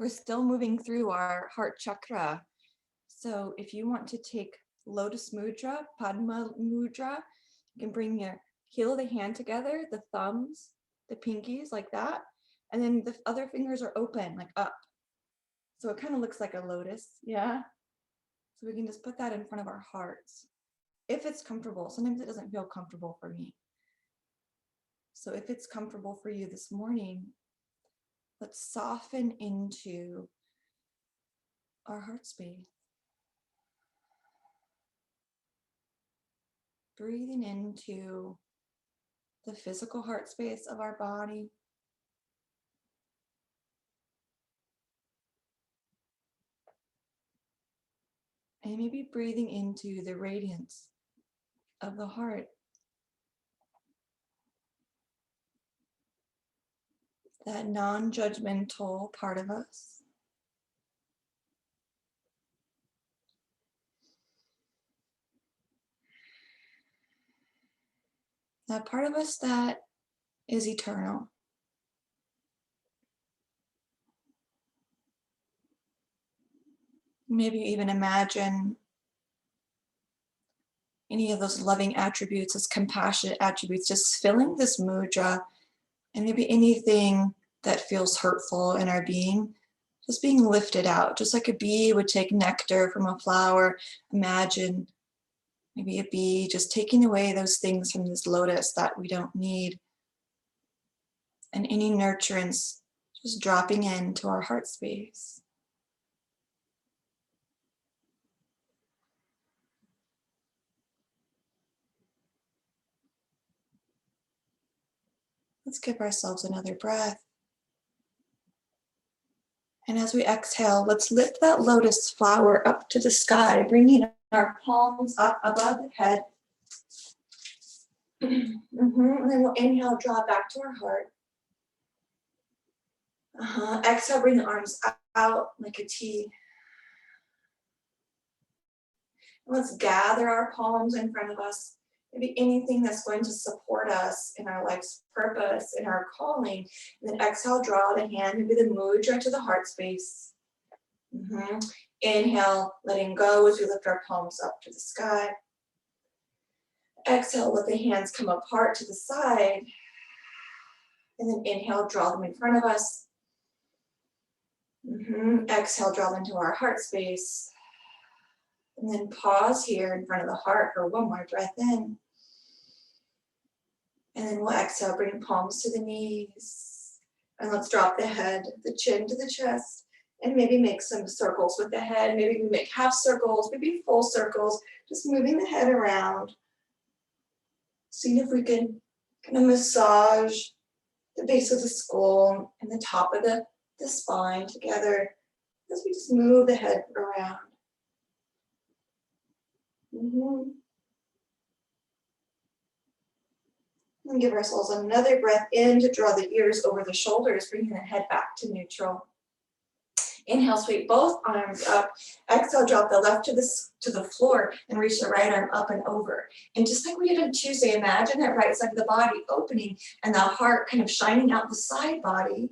We're still moving through our heart chakra. So if you want to take Lotus Mudra, Padma Mudra, you can bring your heel of the hand together, the thumbs, the pinkies like that. And then the other fingers are open, like up. So it kind of looks like a lotus, yeah? So we can just put that in front of our hearts. If it's comfortable, sometimes it doesn't feel comfortable for me. So if it's comfortable for you this morning, let's soften into our heart space. Breathing into the physical heart space of our body. And maybe breathing into the radiance of the heart. That non-judgmental part of us. That part of us that is eternal. Maybe even imagine any of those loving attributes, those compassionate attributes, just filling this mudra, and maybe anything that feels hurtful in our being, just being lifted out, just like a bee would take nectar from a flower. Imagine maybe a bee just taking away those things from this lotus that we don't need. And any nurturance just dropping into our heart space. Let's give ourselves another breath. And as we exhale, let's lift that lotus flower up to the sky, bringing our palms up above the head. And then we'll inhale, draw back to our heart. Exhale, bring the arms out like a T. And let's gather our palms in front of us. Maybe anything that's going to support us in our life's purpose, in our calling. And then exhale, draw the hand, maybe the mudra to the heart space. Inhale, letting go as we lift our palms up to the sky. Exhale, let the hands come apart to the side. And then inhale, draw them in front of us. Exhale, draw them to our heart space. And then pause here in front of the heart for one more breath in. And then we'll exhale, bring palms to the knees. And let's drop the head, the chin to the chest. And maybe make some circles with the head. Maybe we make half circles, maybe full circles. Just moving the head around. Seeing if we can kind of massage the base of the skull and the top of the spine together as we just move the head around. And give ourselves another breath in to draw the ears over the shoulders, bringing the head back to neutral. Inhale, sweep both arms up. Exhale, drop the left to the floor and reach the right arm up and over. And just like we did on Tuesday, imagine that right side of the body opening and the heart kind of shining out the side body.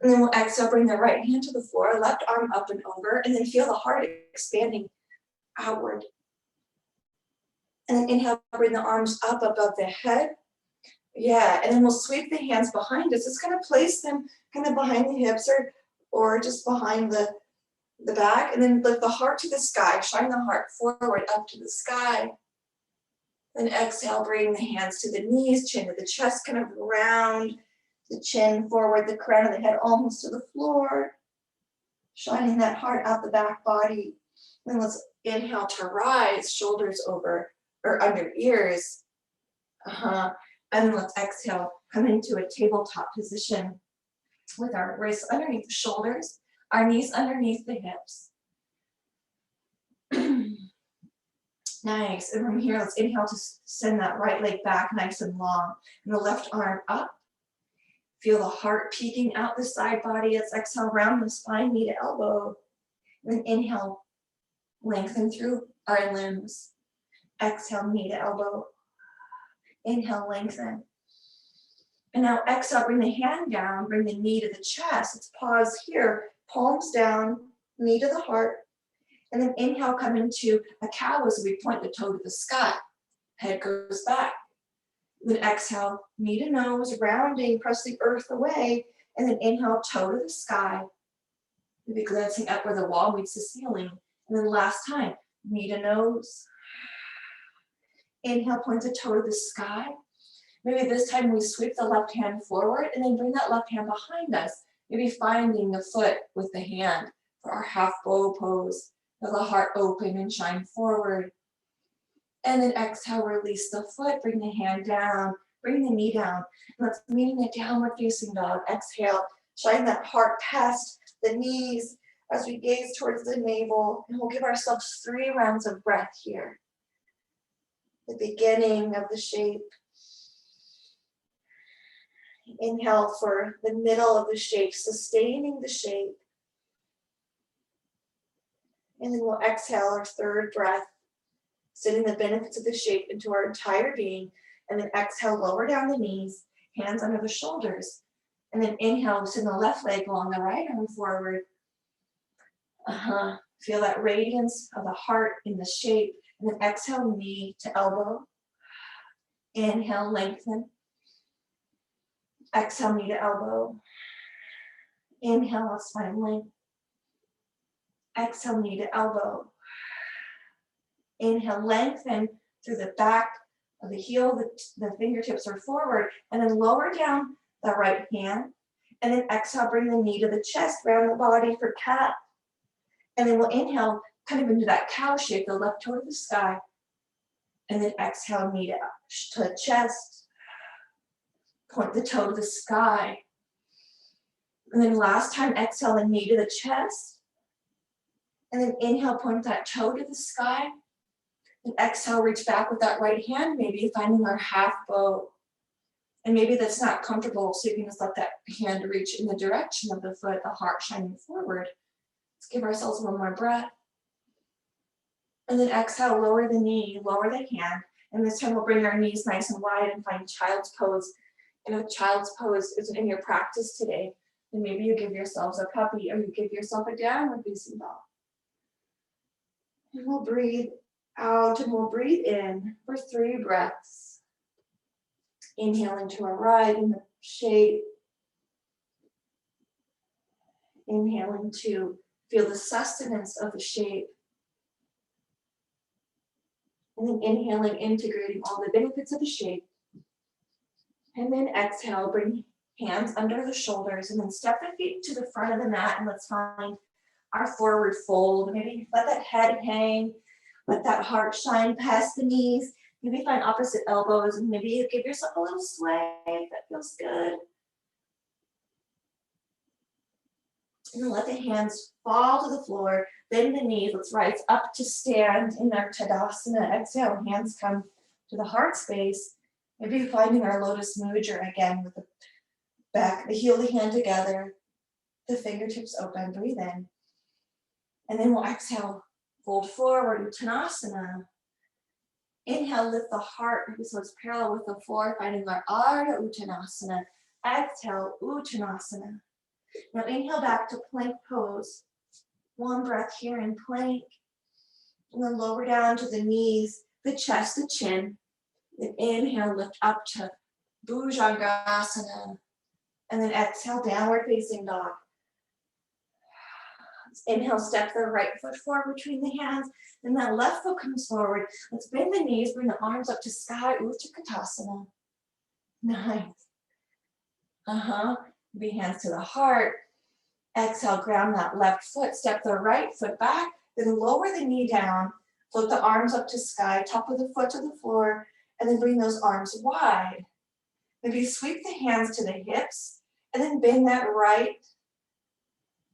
And then we'll exhale, bring the right hand to the floor, left arm up and over, and then feel the heart expanding outward. And then inhale, bring the arms up above the head. Yeah, and then we'll sweep the hands behind us. Just kind of place them kind of behind the hips or just behind the back. And then lift the heart to the sky. Shine the heart forward up to the sky. Then exhale, bring the hands to the knees, chin to the chest, kind of round the chin forward, the crown of the head almost to the floor. Shining that heart out the back body. Then let's inhale to rise, shoulders over or under ears. And then let's exhale, come into a tabletop position with our wrists underneath the shoulders, our knees underneath the hips. Nice. And from here, let's inhale to send that right leg back nice and long. And the left arm up. Feel the heart peeking out the side body. Let's exhale, round the spine, knee to elbow. And then inhale, lengthen through our limbs. Exhale, knee to elbow. Inhale, lengthen. And now exhale, bring the hand down, bring the knee to the chest. Let's pause here palms down, knee to the heart. And then inhale, come into a cow as we point the toe to the sky. Head goes back. Then exhale, knee to nose, rounding, press the earth away. And then inhale, toe to the sky. Maybe glancing up where the wall meets the ceiling. And then last time, knee to nose. Inhale, point the toe to the sky. Maybe this time we sweep the left hand forward and then bring that left hand behind us. Maybe finding the foot with the hand for our half bow pose. Feel the heart open and shine forward. And then exhale, release the foot, bring the hand down, bring the knee down. Let's meet in a downward facing dog. Exhale, shine that heart past the knees as we gaze towards the navel. And we'll give ourselves 3 rounds of breath here. The beginning of the shape. Inhale for the middle of the shape, sustaining the shape. And then we'll exhale our 3rd breath, sending the benefits of the shape into our entire being. And then exhale, lower down the knees, hands under the shoulders. And then inhale, send the left leg along the right arm forward. Feel that radiance of the heart in the shape. And then exhale, knee to elbow. Inhale, lengthen. Exhale, knee to elbow. Inhale, spine length. Exhale, knee to elbow. Inhale, lengthen through the back of the heel, the fingertips are forward, and then lower down the right hand. And then exhale, bring the knee to the chest, round the body for cat. And then we'll inhale, kind of into that cow shape, the left toe to the sky. And then exhale, knee to chest. Point the toe to the sky. And then last time, exhale, the knee to the chest. And then inhale, point that toe to the sky. And exhale, reach back with that right hand, maybe finding our half bow. And maybe that's not comfortable, so you can just let that hand reach in the direction of the foot, the heart shining forward. Let's give ourselves 1 more breath. And then exhale, lower the knee, lower the hand. And this time we'll bring our knees nice and wide and find child's pose. And if child's pose isn't in your practice today, then maybe you give yourselves a puppy or you give yourself a downward facing dog. And we'll breathe out and we'll breathe in for 3 breaths. Inhale into a ride in the shape. Inhaling to feel the sustenance of the shape. And then inhaling, integrating all the benefits of the shape. And then exhale, bring hands under the shoulders and then step the feet to the front of the mat and let's find our forward fold. Maybe let that head hang, let that heart shine past the knees. Maybe find opposite elbows and maybe you give yourself a little sway if that feels good. And then let the hands fall to the floor, bend the knees. Let's rise up to stand in our Tadasana. Exhale, hands come to the heart space. Maybe finding our lotus mudra again with the back, the heel, the hand together, the fingertips open, breathe in. And then we'll exhale, fold forward, Uttanasana. Inhale, lift the heart, so it's parallel with the floor, finding our Ardha Uttanasana. Exhale, Uttanasana. Now inhale back to plank pose. 1 breath here in plank. And then lower down to the knees, the chest, the chin. Then inhale, lift up to Bhujangasana. And then exhale, downward facing dog. Let's inhale, step the right foot forward between the hands. Then that left foot comes forward. Let's bend the knees, bring the arms up to sky, Utkatasana. Nice. Maybe hands to the heart. Exhale, ground that left foot, step the right foot back, then lower the knee down, float the arms up to sky, top of the foot to the floor, and then bring those arms wide. Maybe sweep the hands to the hips, and then bend that right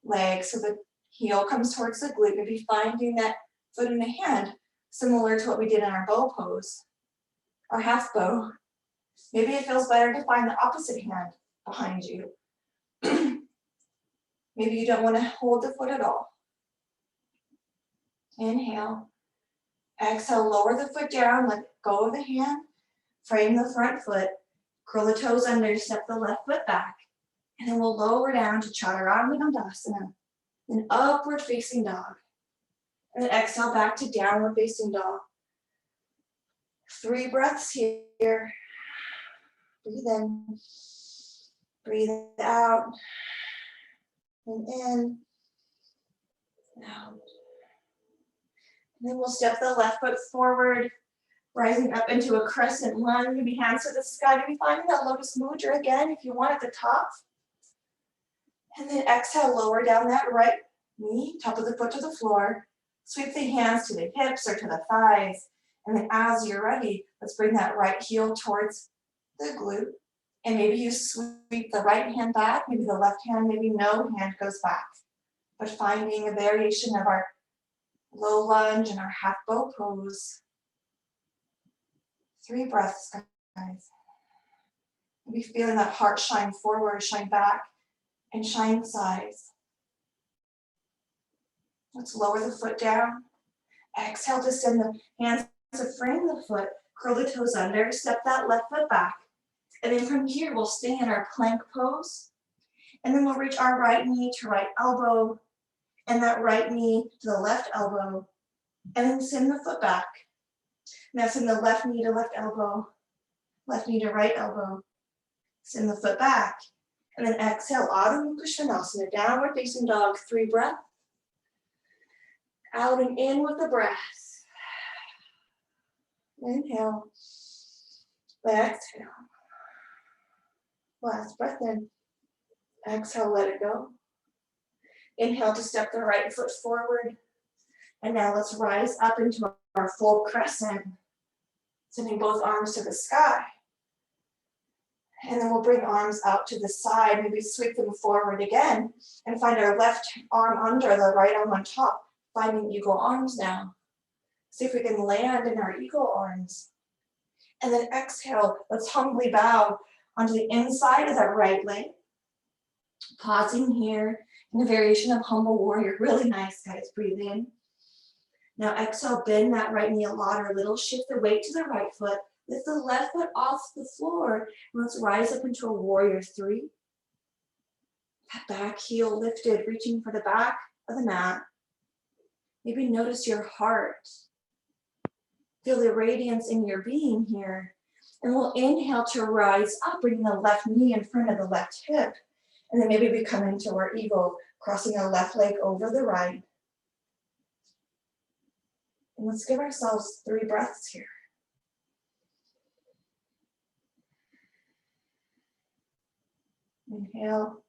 leg so the heel comes towards the glute, maybe finding that foot in the hand, similar to what we did in our bow pose, our half bow. Maybe it feels better to find the opposite hand behind you. Maybe you don't want to hold the foot at all. Inhale. Exhale, lower the foot down, let go of the hand, frame the front foot, curl the toes under, step the left foot back, and then we'll lower down to Chaturanga Dandasana. Then upward facing dog. And then exhale back to downward facing dog. 3 breaths here. Breathe in. Breathe out. And in. Out. And then we'll step the left foot forward, rising up into a crescent lunge. Maybe hands to the sky. Maybe finding that lotus mudra again if you want at the top. And then exhale, lower down that right knee, top of the foot to the floor. Sweep the hands to the hips or to the thighs. And then as you're ready, let's bring that right heel towards the glute. And maybe you sweep the right hand back, maybe the left hand, maybe no hand goes back. But finding a variation of our low lunge and our half bow pose. 3 breaths, guys. Maybe feeling that heart shine forward, shine back, and shine sides. Let's lower the foot down. Exhale to send the hands to frame the foot, curl the toes under, step that left foot back. And then from here, we'll stay in our plank pose. And then we'll reach our right knee to right elbow, and that right knee to the left elbow. And then send the foot back. Now send the left knee to left elbow, left knee to right elbow. Send the foot back. And then exhale, Adho Mukha Svanasana, downward facing dog, 3 breaths. Out and in with the breath. Inhale. Exhale. Last breath in. Exhale, let it go. Inhale to step the right foot forward. And now let's rise up into our full crescent. Sending both arms to the sky. And then we'll bring arms out to the side, maybe sweep them forward again, and find our left arm under, the right arm on top, finding eagle arms now. See if we can land in our eagle arms. And then exhale, let's humbly bow onto the inside of that right leg. Pausing here in a variation of humble warrior. Really nice, guys, breathe in. Now exhale, bend that right knee a lot or a little, shift the weight to the right foot. Lift the left foot off the floor, and let's rise up into a warrior 3. That back heel lifted, reaching for the back of the mat. Maybe notice your heart. Feel the radiance in your being here. And we'll inhale to rise up, bringing the left knee in front of the left hip. And then maybe we come into our eagle, crossing our left leg over the right. And let's give ourselves 3 breaths here. Inhale.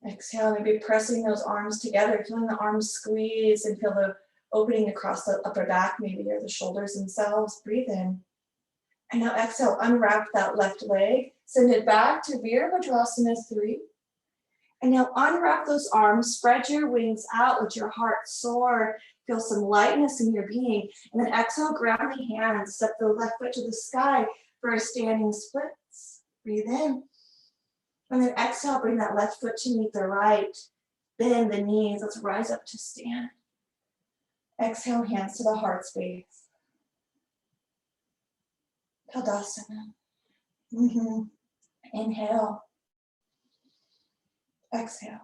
Exhale, maybe pressing those arms together, feeling the arms squeeze and feel the opening across the upper back maybe, or the shoulders themselves. Breathe in. And now exhale, unwrap that left leg, send it back to Virabhadrasana 3. And now unwrap those arms, spread your wings out, let your heart soar, feel some lightness in your being. And then exhale, ground the hands, step the left foot to the sky for a standing splits. Breathe in. And then exhale, bring that left foot to meet the right. Bend the knees, let's rise up to stand. Exhale, hands to the heart space. Tadasana. Inhale. Exhale.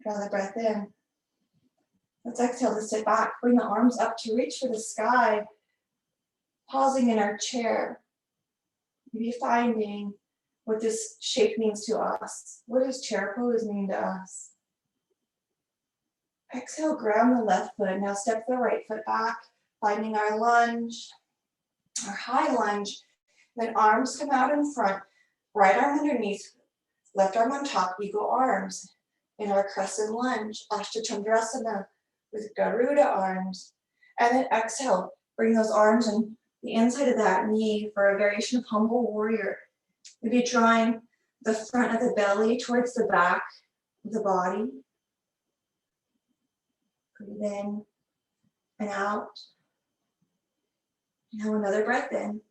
Draw the breath in. Let's exhale to sit back. Bring the arms up to reach for the sky. Pausing in our chair. Maybe finding what this shape means to us. What does chair pose mean to us? Exhale, ground the left foot. Now step the right foot back, finding our lunge, our high lunge. Then arms come out in front, right arm underneath, left arm on top, eagle arms. In our crescent lunge, Ashtandrasana with Garuda arms. And then exhale, bring those arms in the inside of that knee for a variation of humble warrior. Maybe drawing the front of the belly towards the back of the body. Breathe in and out. Now another breath in.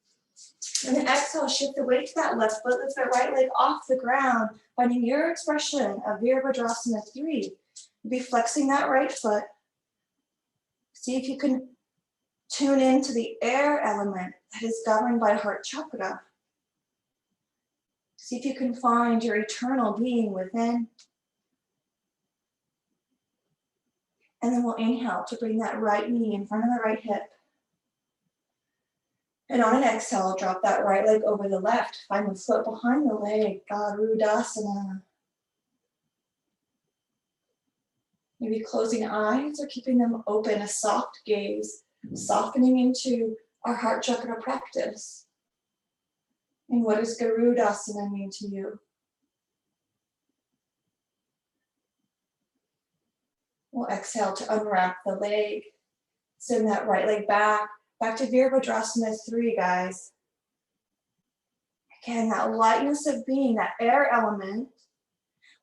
And then exhale, shift the weight to that left foot, lift that right leg off the ground, finding your expression of Virabhadrasana 3. Be flexing that right foot. See if you can tune into the air element that is governed by heart chakra. See if you can find your eternal being within. And then we'll inhale to bring that right knee in front of the right hip. And on an exhale, drop that right leg over the left. Find the foot behind the leg, Garudasana. Maybe closing eyes or keeping them open, a soft gaze, softening into our heart chakra practice. And what does Garudasana mean to you? We'll exhale to unwrap the leg. Send that right leg back to Virabhadrasana 3, guys. Again, that lightness of being, that air element.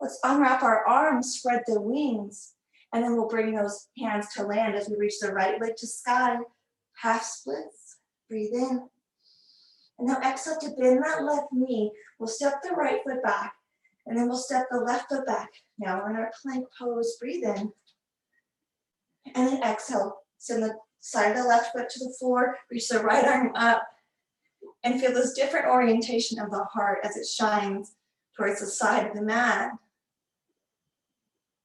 Let's unwrap our arms, spread the wings, and then we'll bring those hands to land as we reach the right leg to sky. Half splits, breathe in. And now exhale to bend that left knee. We'll step the right foot back, and then we'll step the left foot back. Now we're in our plank pose, breathe in. And then exhale, send the side of the left foot to the floor, reach the right arm up, and feel this different orientation of the heart as it shines towards the side of the mat.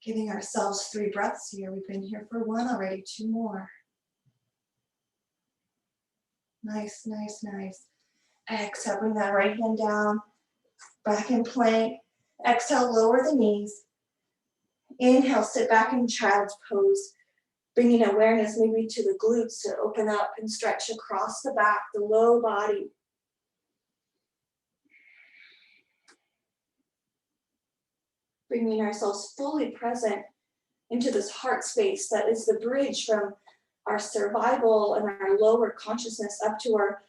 Giving ourselves 3 breaths here. We've been here for 1 already, 2 more. Nice, nice, nice. Exhale, bring that right hand down, back in plank. Exhale, lower the knees. Inhale, sit back in child's pose. Bringing awareness maybe to the glutes to open up and stretch across the back, the low body. Bringing ourselves fully present into this heart space that is the bridge from our survival and our lower consciousness up to our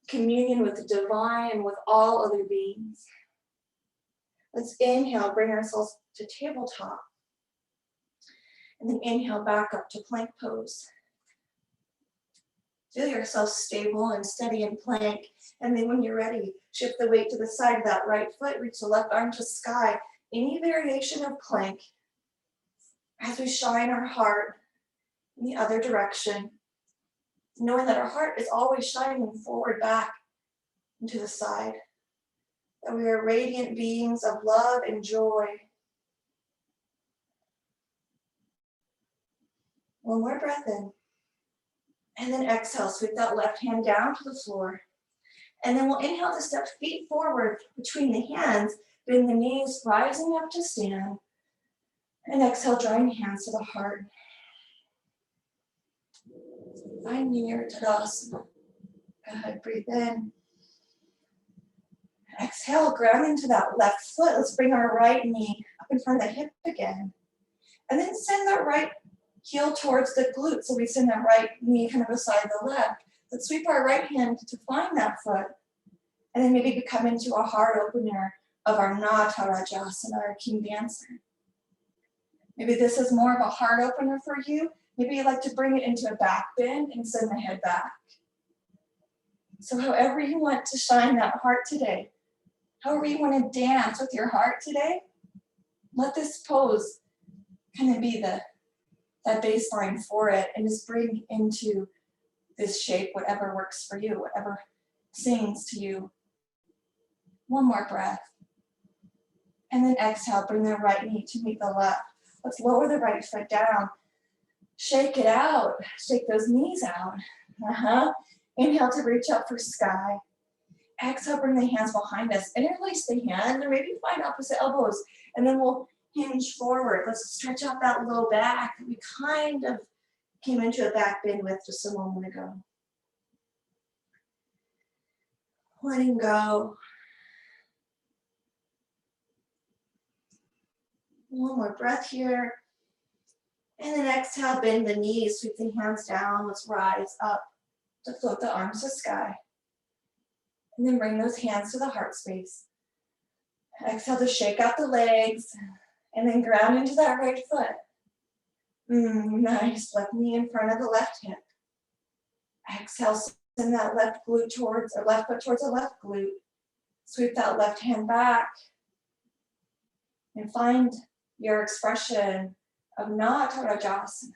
communion with the divine and with all other beings. Let's inhale, bring ourselves to tabletop. And then inhale back up to plank pose. Feel yourself stable and steady in plank. And then when you're ready, shift the weight to the side of that right foot, reach the left arm to sky. Any variation of plank as we shine our heart in the other direction, knowing that our heart is always shining forward back into the side, that we are radiant beings of love and joy. One more breath in. And then exhale, sweep that left hand down to the floor. And then we'll inhale to step feet forward between the hands, bend the knees, rising up to stand. And exhale, drawing hands to the heart. Find your Tadasana. Go ahead, breathe in. Exhale, ground into that left foot. Let's bring our right knee up in front of the hip again. And then send that right heel towards the glute. So we send that right knee kind of beside the left. Let's sweep our right hand to find that foot. And then maybe come into a heart opener of our Natarajasana, our King Dancer. Maybe this is more of a heart opener for you. Maybe you'd like to bring it into a back bend and send the head back. So however you want to shine that heart today, however you want to dance with your heart today, let this pose kind of be that baseline for it, and just bring into this shape whatever works for you, whatever sings to you. One more breath. And then exhale, bring the right knee to meet the left. Let's lower the right foot down. Shake it out. Shake those knees out. Inhale to reach up for sky. Exhale, bring the hands behind us. Interlace the hands or maybe find opposite elbows. And then we'll hinge forward. Let's stretch out that low back that we kind of came into a back bend with just a moment ago. Letting go. One more breath here. And then exhale, bend the knees, sweep the hands down. Let's rise up to float the arms to sky. And then bring those hands to the heart space. Exhale to shake out the legs. And then ground into that right foot. Nice. Left knee in front of the left hip. Exhale, send that left glute towards, or left foot towards the left glute. Sweep that left hand back. And find your expression of Natarajasana.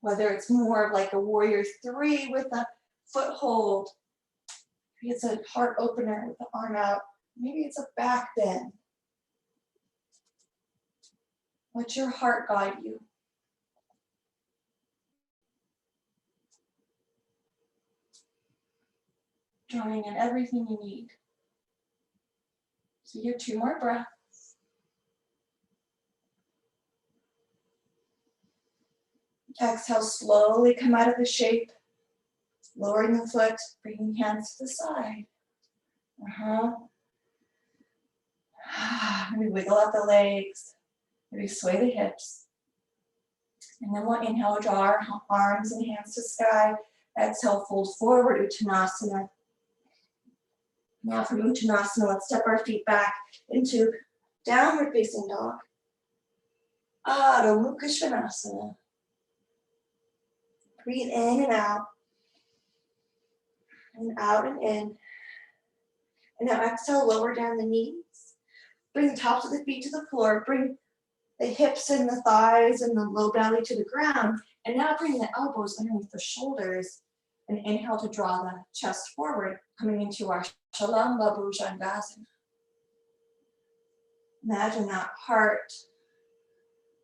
Whether it's more of like a warrior 3 with a foothold. Maybe it's a heart opener with the arm out. Maybe it's a back bend. Let your heart guide you. drawing in everything you need. So here, 2 more breaths. Exhale, slowly come out of the shape, lowering the foot, bringing hands to the side. Maybe wiggle out the legs, maybe sway the hips. And then we'll inhale, draw our arms and hands to sky. Exhale, fold forward, Uttanasana. Now from Uttanasana, let's step our feet back into downward facing dog. Adho Mukha Svanasana. Breathe in and out and in. And now exhale, lower down the knees. Bring the tops of the feet to the floor. Bring the hips and the thighs and the low belly to the ground. And now bring the elbows underneath the shoulders. And inhale to draw the chest forward, coming into our Shalamba Bhujangasana. Imagine that heart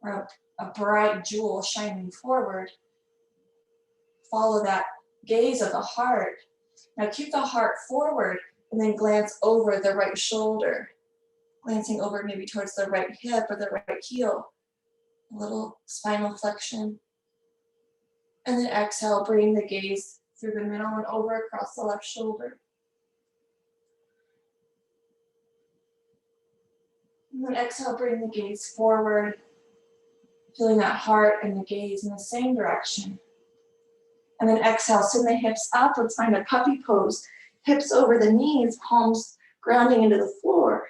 or a bright jewel shining forward. Follow that gaze of the heart. Now keep the heart forward and then glance over the right shoulder. Glancing over maybe towards the right hip or the right heel. A little spinal flexion. And then exhale, bring the gaze through the middle and over across the left shoulder. And then exhale, bring the gaze forward. Feeling that heart and the gaze in the same direction. And then exhale, send the hips up. Let's find a puppy pose. Hips over the knees, palms grounding into the floor.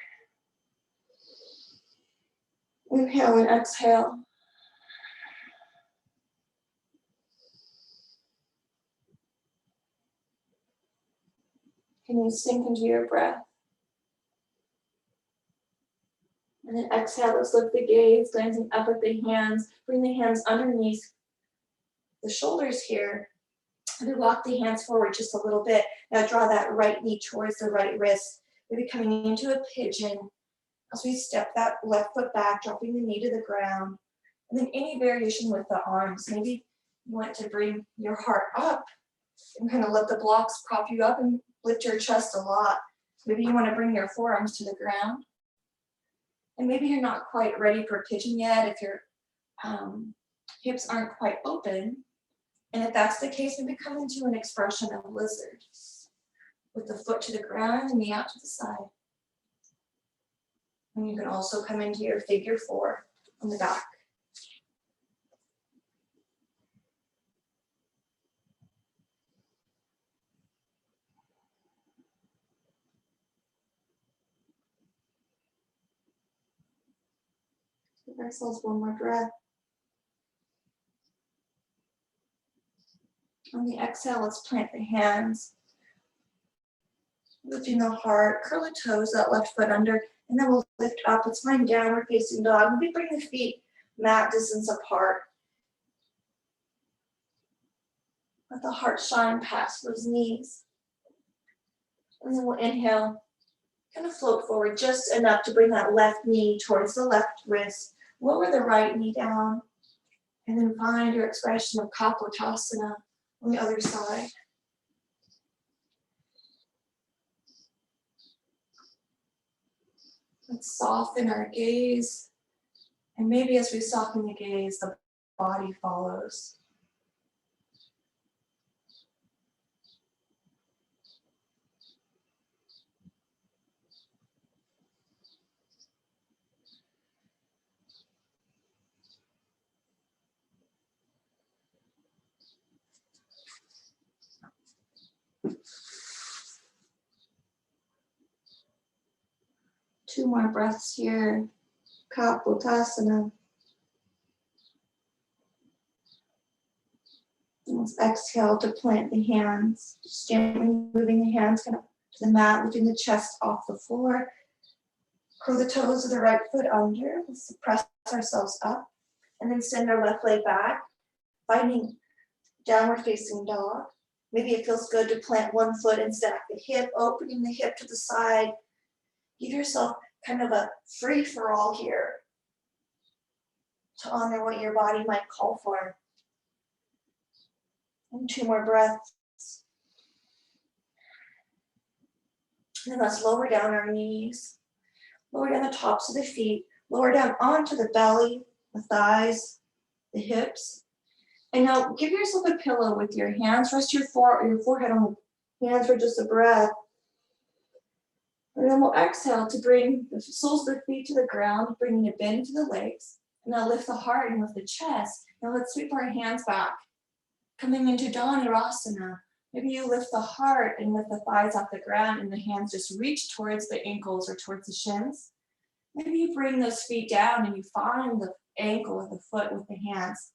Inhale and exhale. Can you sink into your breath? And then exhale, let's lift the gaze, glancing up at the hands. Bring the hands underneath the shoulders here. And then walk the hands forward just a little bit. Now draw that right knee towards the right wrist. Maybe coming into a pigeon. As we step that left foot back, dropping the knee to the ground. And then any variation with the arms. Maybe you want to bring your heart up and kind of let the blocks prop you up and lift your chest a lot. Maybe you want to bring your forearms to the ground. And maybe you're not quite ready for pigeon yet if your hips aren't quite open. And if that's the case, maybe come into an expression of lizard with the foot to the ground and knee out to the side. And you can also come into your figure 4 on the back. Give ourselves one more breath. On the exhale, let's plant the hands. Lifting the heart, curl the toes, that left foot under, and then we'll lift up. Let's find downward facing dog. Maybe bring the feet mat distance apart. Let the heart shine past those knees. And then we'll inhale, kind of float forward just enough to bring that left knee towards the left wrist. Lower the right knee down. And then find your expression of Kapotasana on the other side. Let's soften our gaze. And maybe as we soften the gaze, the body follows. Two more breaths here. Kapotasana. And let's exhale to plant the hands. Just gently moving the hands kind of to the mat, lifting the chest off the floor. Curl the toes of the right foot under. Let's press ourselves up. And then send our left leg back, finding downward facing dog. Maybe it feels good to plant one foot and stack the hip, opening the hip to the side. Give yourself kind of a free-for-all here to honor what your body might call for. And 2 more breaths. And let's lower down our knees, lower down the tops of the feet, lower down onto the belly, the thighs, the hips. And now give yourself a pillow with your hands. Rest your forehead on the hands for just a breath. And then we'll exhale to bring the soles of the feet to the ground, bringing a bend to the legs. And now lift the heart and lift the chest. Now let's sweep our hands back, coming into Dhanurasana. Maybe you lift the heart and lift the thighs off the ground and the hands just reach towards the ankles or towards the shins. Maybe you bring those feet down and you find the ankle or the foot with the hands.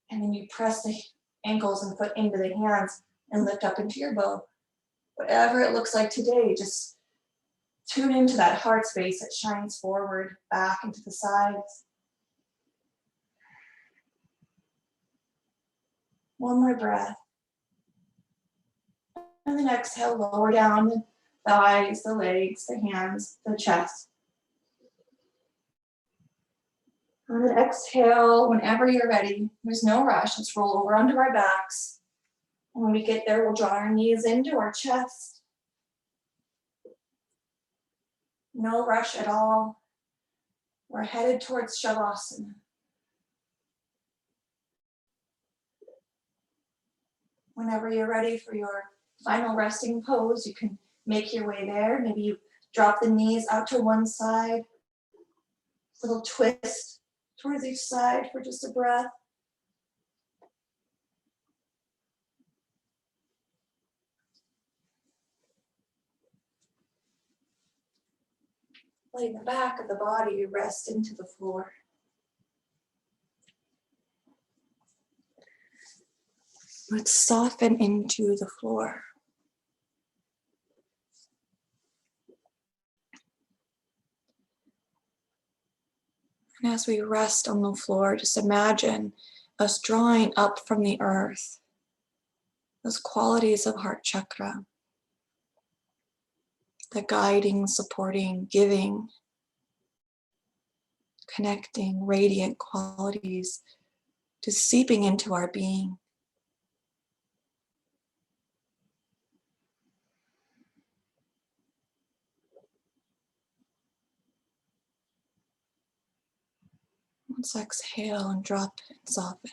And then you press the ankles and foot into the hands and lift up into your bow. Whatever it looks like today, just tune into that heart space that shines forward, back into the sides. One more breath. And then exhale, lower down the thighs, the legs, the hands, the chest. And then exhale whenever you're ready. There's no rush. Let's roll over onto our backs. And when we get there, we'll draw our knees into our chest. No rush at all. We're headed towards Shavasana. Whenever you're ready for your final resting pose, you can make your way there. Maybe you drop the knees out to one side. Little twist towards each side for just a breath. Letting the back of the body rest into the floor. Let's soften into the floor. And as we rest on the floor, just imagine us drawing up from the earth those qualities of heart chakra, the guiding, supporting, giving, connecting, radiant qualities, just seeping into our being. Let's exhale and drop and soften.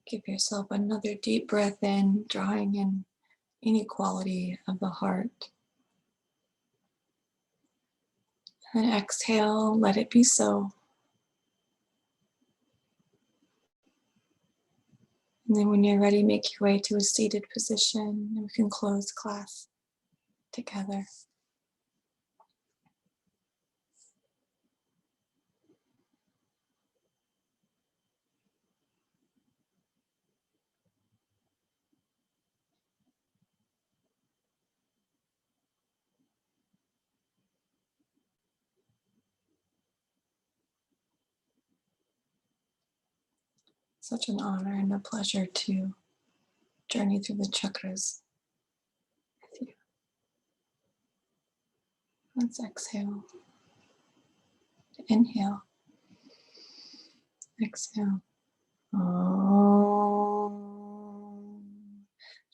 Give yourself another deep breath in, drawing in any quality of the heart. And exhale, let it be so. And then when you're ready, make your way to a seated position and we can close class together. Such an honor and a pleasure to journey through the chakras with you. Let's exhale. Inhale. Exhale. Om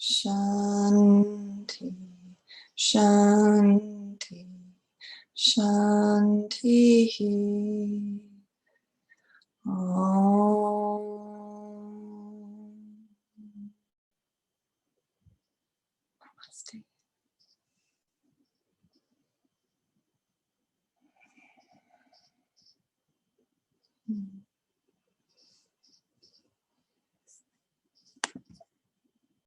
Shanti, Shanti, Shanti. Om. Namaste.